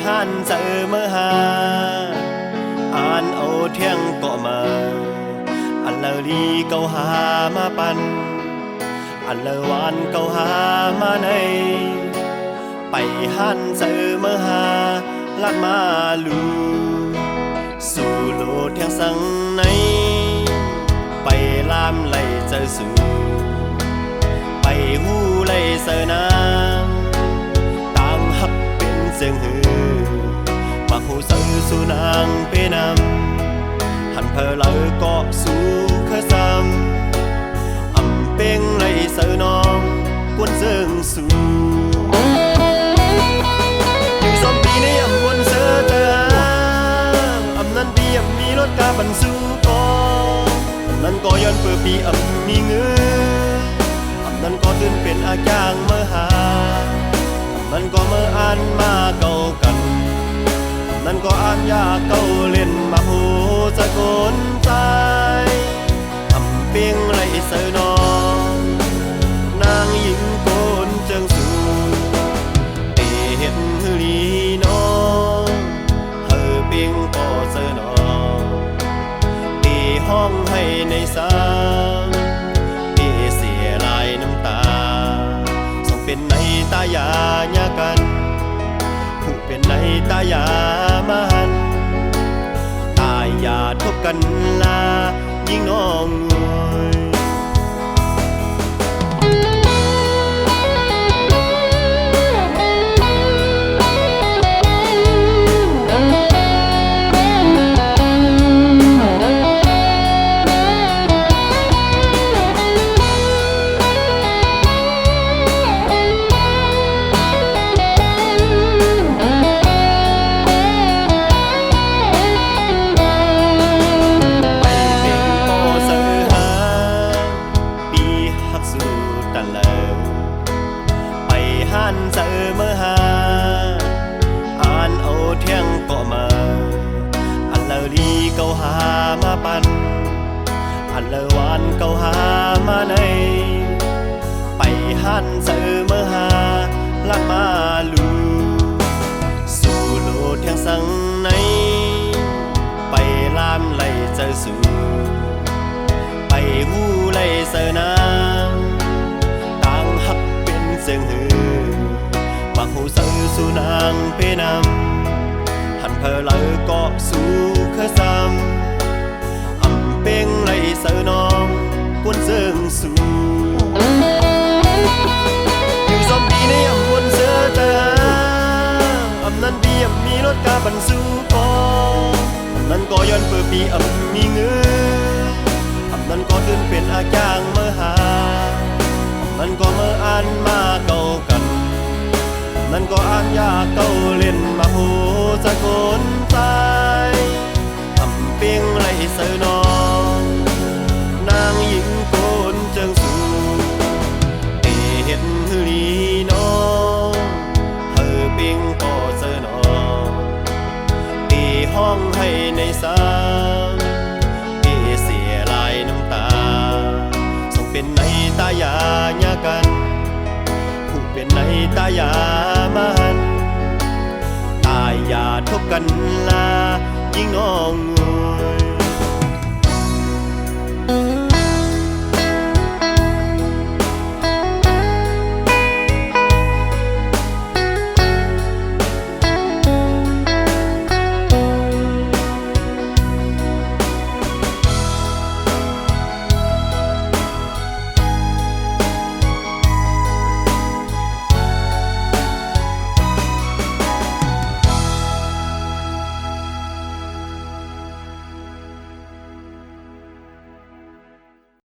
ห้านเจอเมื่อหาอ่านเอาเที่ยงก็มาอันเลอลีเกาหามาปันอันเลอวานเกาหามาในไปห้านเจอเมื่อหาลัดมาลูสู่โลดเที่ยงสังในไปลามไหลเจอสู่ไปหูไหลเสนางต่างหักเป็นเสียงหือมาหูเสือสู่นางไปนำหันเพอเลอก็สู่เคยซ้ำอ่ำเป้งไหลเสือนองกวนเสียงสู่สมปีในอ่ำวนเสือเธออ่ำนั้นปีอ่ำมีรถกาบันสู่กอนั้นก็ย้อนเปิดปีอ่ำมีเงืออ่ำนั้นก็ตื่นเป็นอาจางเมื่อหามันก็เมื่ออ่านมาเก่ากันนั่นก็อ่านยาเก่าเล่นมาหูจะโกนใจทำเปียงไหลเสือนองนางหญิงโกนเจิงสูเตเห็นฮือลีน้องเฮอเปียงก็เสือนองเตห้องให้ในสางเตเสียลายน้ำตาส่งเป็นในตายาญากันผู้เป็นในตายามาหันตายอย่าทบกันลายิ่งน้องงวยเจอเมื่อหาอ่านเอาเที่ยงก็มาอันเลอลีเกาหามาปันอันเลอวานเกาหามาในไปหันเจอเมื่อหาลัดมาลูสู่โลดเที่ยงสังในไปลามไหลเจอสู่ไปหูไหลเสนางต่างหักเป็นเสียงหือปากหูเสือสู่นางไปนำหันเพอเลอก็สู่เคยซ้ำอ่ำเป้งไหลเสือนองกวนเสียงสู่อยู่สมปีในอ่ำวนเสือเธออ่ำนั้นปีอ่ำมีรถกาบันสู่กอนั้นก็ย้อนเปิดปีอ่ำมีเงืออ่ำนั้นก็ตื่นเป็นอาจางเมื่อหามันก็เมื่ออ่านมาเก่ากันนั่นก็อ่านยาเก่าเล่นมาหูจะโกนใจทำเปียงไหลเสือนองนางหญิงโกนเจิงสูเตเห็นฮือลีน้องเฮอเปียงก็เสือนองเตห้องให้ในสางเตเสียลายน้ำตาส่งเป็นในตายาญากันผู้เป็นในตายามาหันตายอย่าทบกันลายิ่งน้องงวย